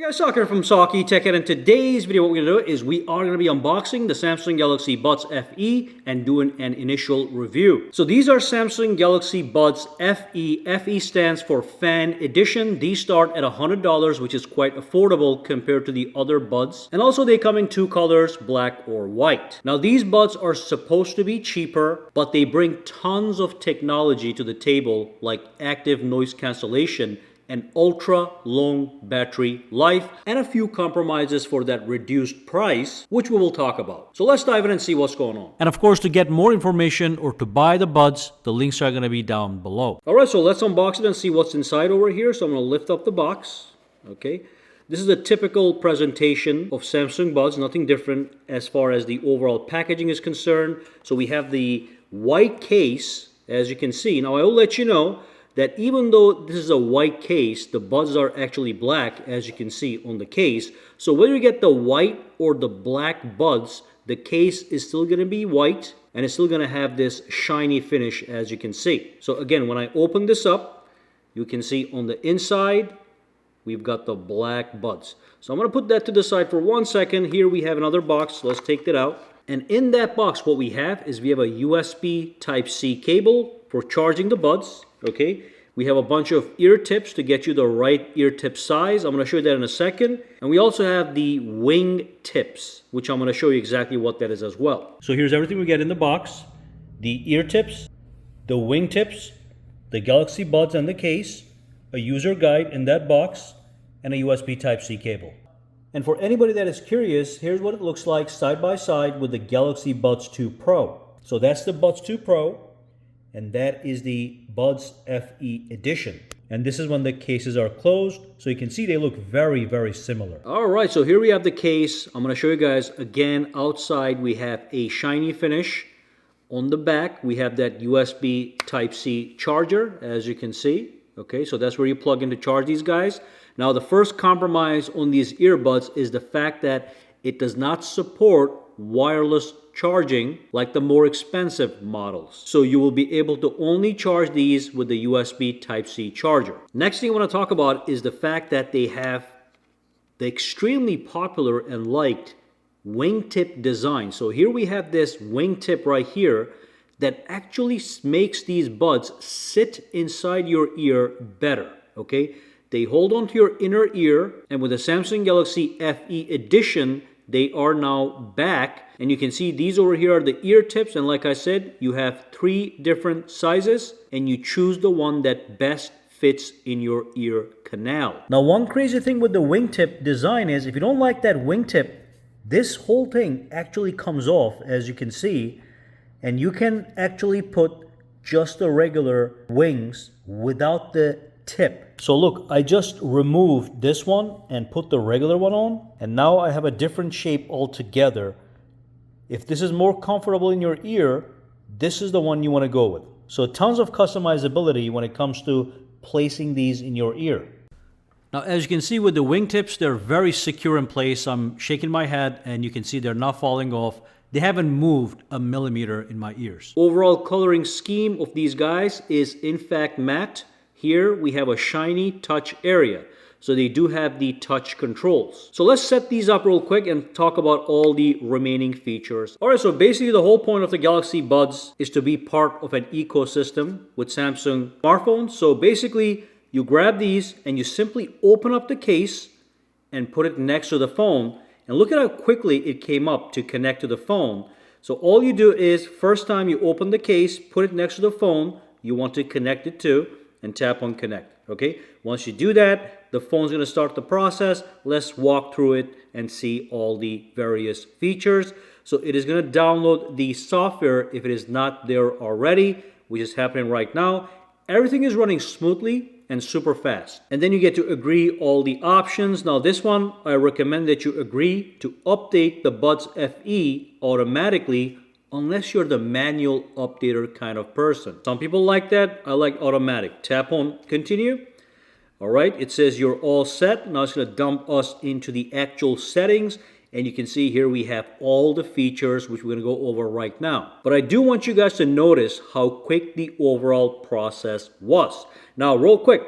Hey guys, Sakitech from sakitech, and in today's video what we're going to do is we are going to be unboxing the Samsung Galaxy Buds FE and doing an initial review. So these are Samsung Galaxy Buds FE. FE stands for Fan Edition. These start at $100, which is quite affordable compared to the other buds. And also they come in two colors, black or white. Now these buds are supposed to be cheaper, but they bring tons of technology to the table like active noise cancellation and ultra long battery life, and a few compromises for that reduced price, which we will talk about. So let's dive in and see what's going on. And of course, to get more information or to buy the buds, the links are going to be down below. All right, so let's unbox it and see what's inside over here. So I'm going to lift up the box. Okay, this is a typical presentation of Samsung buds, nothing different as far as the overall packaging is concerned. So we have the white case, as you can see. Now I will let you know that even though this is a white case, the buds are actually black, as you can see on the case. So whether you get the white or the black buds, the case is still going to be white and it's still going to have this shiny finish, as you can see. So again, when I open this up, you can see on the inside we've got the black buds. So I'm going to put that to the side for 1 second. Here we have another box. Let's take that out. And in that box, what we have is we have a USB Type-C cable for charging the buds. Okay, we have a bunch of ear tips to get you the right ear tip size. I'm going to show you that in a second. And we also have the wing tips, which I'm going to show you exactly what that is as well. So here's everything we get in the box: the ear tips, the wing tips, the Galaxy Buds and the case, a user guide in that box, and a USB Type-C cable. And for anybody that is curious, here's what it looks like side by side with the Galaxy Buds 2 Pro. So that's the Buds 2 Pro, and that is the Buds FE Edition. And this is when the cases are closed, so you can see they look very, very similar. All right, so here we have the case. I'm going to show you guys again. Outside we have a shiny finish. On the back we have that USB Type-C charger, as you can see. Okay, so that's where you plug in to charge these guys. Now the first compromise on these earbuds is the fact that it does not support wireless charging like the more expensive models. So you will be able to only charge these with the USB Type-C charger. Next thing I want to talk about is the fact that they have the extremely popular and liked wingtip design. So here we have this wingtip right here that actually makes these buds sit inside your ear better. Okay, they hold on to your inner ear, and with the Samsung Galaxy FE Edition, they are now back. And you can see these over here are the ear tips, and like I said, you have 3 different sizes and you choose the one that best fits in your ear canal. Now one crazy thing with the wingtip design is if you don't like that wingtip, this whole thing actually comes off, as you can see, and you can actually put just the regular wings without the tip. So look, I just removed this one and put the regular one on, and now I have a different shape altogether. If this is more comfortable in your ear, this is the one you want to go with. So tons of customizability when it comes to placing these in your ear. Now, as you can see with the wingtips, they're very secure in place. I'm shaking my head and you can see they're not falling off. They haven't moved a millimeter in my ears. Overall coloring scheme of these guys is in fact matte. Here we have a shiny touch area. So they do have the touch controls. So let's set these up real quick and talk about all the remaining features. All right, so basically the whole point of the Galaxy Buds is to be part of an ecosystem with Samsung smartphones. So basically you grab these and you simply open up the case and put it next to the phone. And look at how quickly it came up to connect to the phone. So all you do is first time you open the case, put it next to the phone you want to connect it to, and tap on connect. Okay, once you do that, the phone's going to start the process. Let's walk through it and see all the various features. So it is going to download the software if it is not there already, which is happening right now. Everything is running smoothly and super fast. And then you get to agree all the options. Now this one, I recommend that you agree to update the Buds FE automatically unless you're the manual updater kind of person. Some people like that. I like automatic. Tap on continue. All right, it says you're all set. Now it's going to dump us into the actual settings. And you can see here we have all the features which we're going to go over right now. But I do want you guys to notice how quick the overall process was. Now, real quick,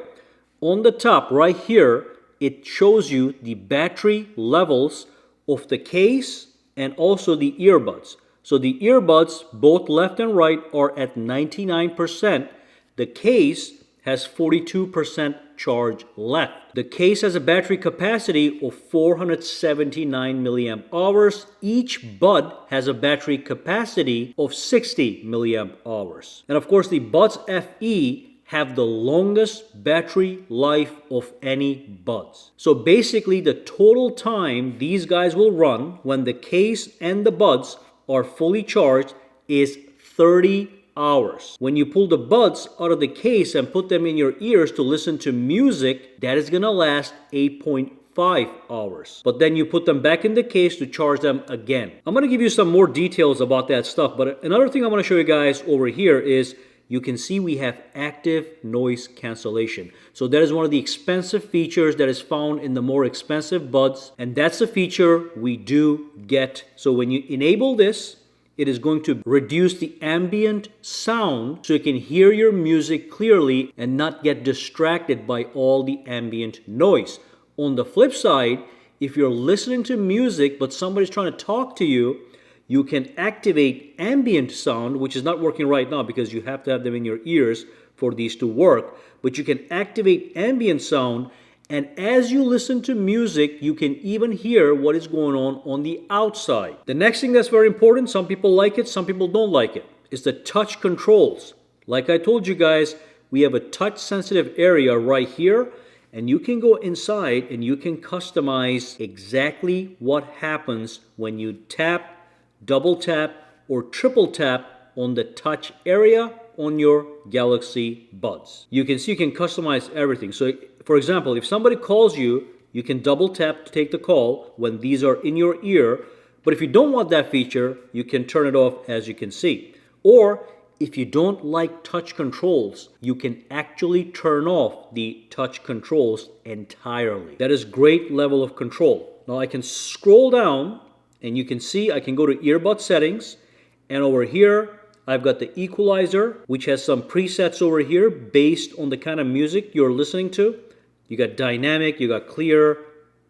on the top right here, it shows you the battery levels of the case and also the earbuds. So the earbuds, both left and right, are at 99%. The case has 42% charge left. The case has a battery capacity of 479 milliamp hours. Each bud has a battery capacity of 60 milliamp hours. And of course, the Buds FE have the longest battery life of any buds. So basically, the total time these guys will run when the case and the buds are fully charged is 30 hours. When you pull the buds out of the case and put them in your ears to listen to music, that is gonna last 8.5 hours. But then you put them back in the case to charge them again. I'm gonna give you some more details about that stuff, but another thing I wanna show you guys over here is you can see we have active noise cancellation. So that is one of the expensive features that is found in the more expensive buds, and that's a feature we do get. So when you enable this, it is going to reduce the ambient sound so you can hear your music clearly and not get distracted by all the ambient noise. On the flip side, if you're listening to music but somebody's trying to talk to you, you can activate ambient sound, which is not working right now because you have to have them in your ears for these to work. But you can activate ambient sound, and as you listen to music, you can even hear what is going on the outside. The next thing that's very important, some people like it, some people don't like it, is the touch controls. Like I told you guys, we have a touch sensitive area right here, and you can go inside and you can customize exactly what happens when you tap, double tap, or triple tap on the touch area on your Galaxy Buds. You can see you can customize everything. So for example, if somebody calls you, you can double tap to take the call when these are in your ear. But if you don't want that feature, you can turn it off, as you can see. Or if you don't like touch controls, you can actually turn off the touch controls entirely. That is great level of control. Now I can scroll down and you can see I can go to earbud settings, and over here I've got the equalizer, which has some presets over here based on the kind of music you're listening to. You got dynamic, you got clear,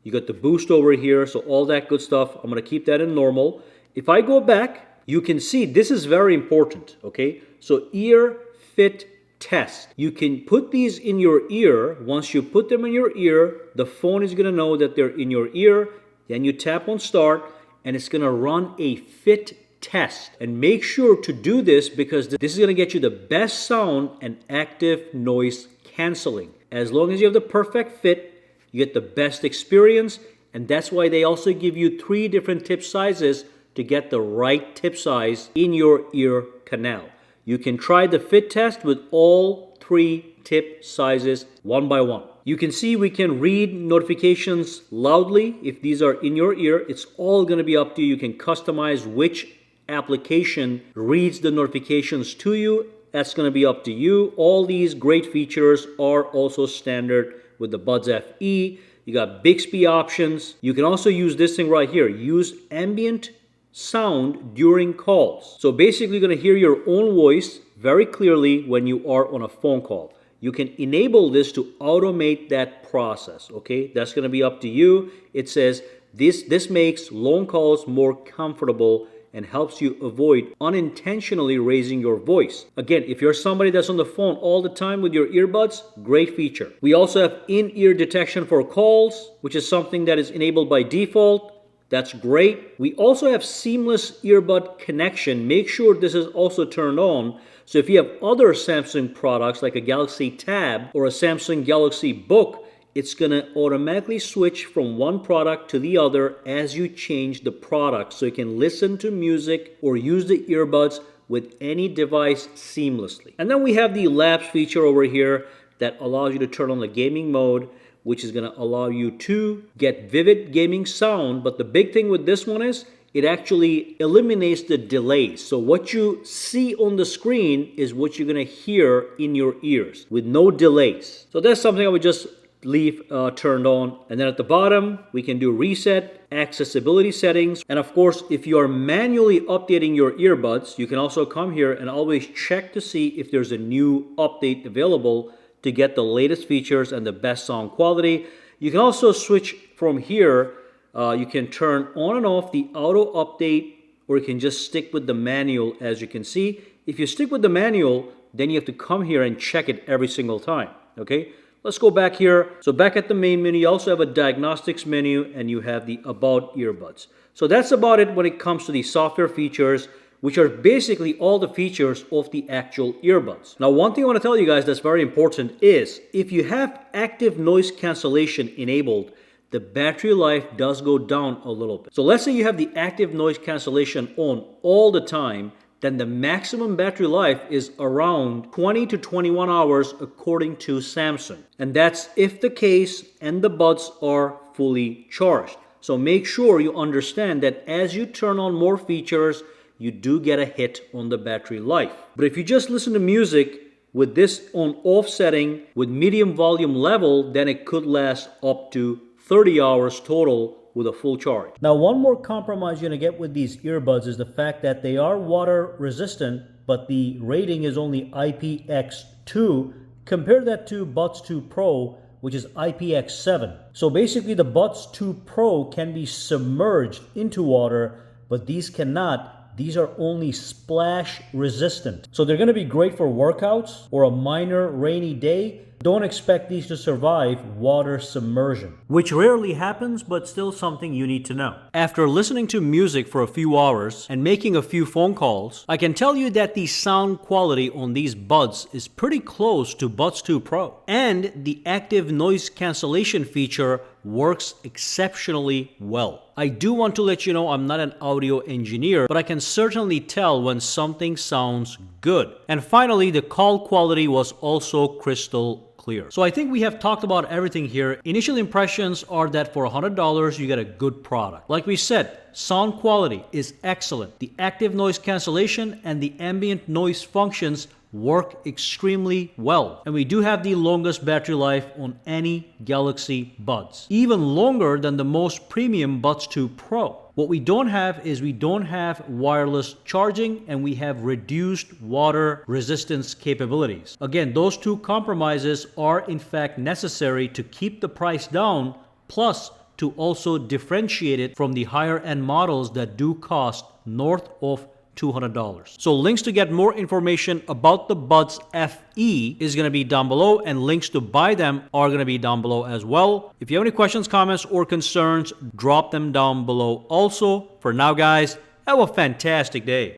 you got the boost over here, so all that good stuff. I'm going to keep that in normal. If I go back, you can see this is very important, okay? So ear fit test. You can put these in your ear. Once you put them in your ear, the phone is going to know that they're in your ear. Then you tap on start, and it's going to run a fit test. And make sure to do this because this is going to get you the best sound and active noise canceling. As long as you have the perfect fit, you get the best experience, and that's why they also give you 3 different tip sizes to get the right tip size in your ear canal. You can try the fit test with all 3 tip sizes one by one. You can see we can read notifications loudly if these are in your ear. It's all going to be up to you. You can customize which application reads the notifications to you. That's going to be up to you. All these great features are also standard with the Buds FE. You got Bixby options. You can also use this thing right here. Use ambient sound during calls. So basically you're going to hear your own voice very clearly when you are on a phone call. You can enable this to automate that process, okay? That's going to be up to you. It says this makes long calls more comfortable and helps you avoid unintentionally raising your voice. Again, if you're somebody that's on the phone all the time with your earbuds, great feature. We also have in-ear detection for calls, which is something that is enabled by default. That's great. We also have seamless earbud connection. Make sure this is also turned on. So if you have other Samsung products like a Galaxy Tab or a Samsung Galaxy Book, it's going to automatically switch from one product to the other as you change the product. So you can listen to music or use the earbuds with any device seamlessly. And then we have the Labs feature over here that allows you to turn on the gaming mode, which is going to allow you to get vivid gaming sound. But the big thing with this one is it actually eliminates the delays. So what you see on the screen is what you're going to hear in your ears with no delays. So that's something I would just leave turned on. And then at the bottom, we can do reset, accessibility settings. And of course, if you are manually updating your earbuds, you can also come here and always check to see if there's a new update available to get the latest features and the best sound quality. You can also switch from here. You can turn on and off the auto update, or you can just stick with the manual. As you can see, if you stick with the manual, then you have to come here and check it every single time. Okay, let's go back here. So back at the main menu, you also have a diagnostics menu, and you have the about earbuds. So that's about it when it comes to the software features, which are basically all the features of the actual earbuds. Now, one thing I want to tell you guys that's very important is if you have active noise cancellation enabled, the battery life does go down a little bit. So let's say you have the active noise cancellation on all the time, then the maximum battery life is around 20 to 21 hours according to Samsung. And that's if the case and the buds are fully charged. So make sure you understand that as you turn on more features, you do get a hit on the battery life. But if you just listen to music with this on off setting with medium volume level, then it could last up to 30 hours total with a full charge. Now, one more compromise you're gonna get with these earbuds is the fact that they are water resistant, but the rating is only IPX2. Compare that to Buds 2 Pro, which is IPX7. So basically the Buds 2 Pro can be submerged into water, but these cannot. These are only splash resistant. So they're gonna be great for workouts or a minor rainy day. Don't expect these to survive water submersion, which rarely happens, but still something you need to know. After listening to music for a few hours and making a few phone calls, I can tell you that the sound quality on these buds is pretty close to Buds 2 Pro. And the active noise cancellation feature works exceptionally well. I do want to let you know I'm not an audio engineer, but I can certainly tell when something sounds good. And finally, the call quality was also crystal clear. So I think we have talked about everything here. Initial impressions are that for $100, you get a good product. Like we said, sound quality is excellent. The active noise cancellation and the ambient noise functions work extremely well. And we do have the longest battery life on any Galaxy Buds, even longer than the most premium Buds 2 Pro. What we don't have is we don't have wireless charging, and we have reduced water resistance capabilities. Again, those two compromises are in fact necessary to keep the price down, plus to also differentiate it from the higher end models that do cost north of $200. So links to get more information about the Buds FE is going to be down below, and links to buy them are going to be down below as well. If you have any questions, comments, or concerns, drop them down below also. For now, guys, have a fantastic day.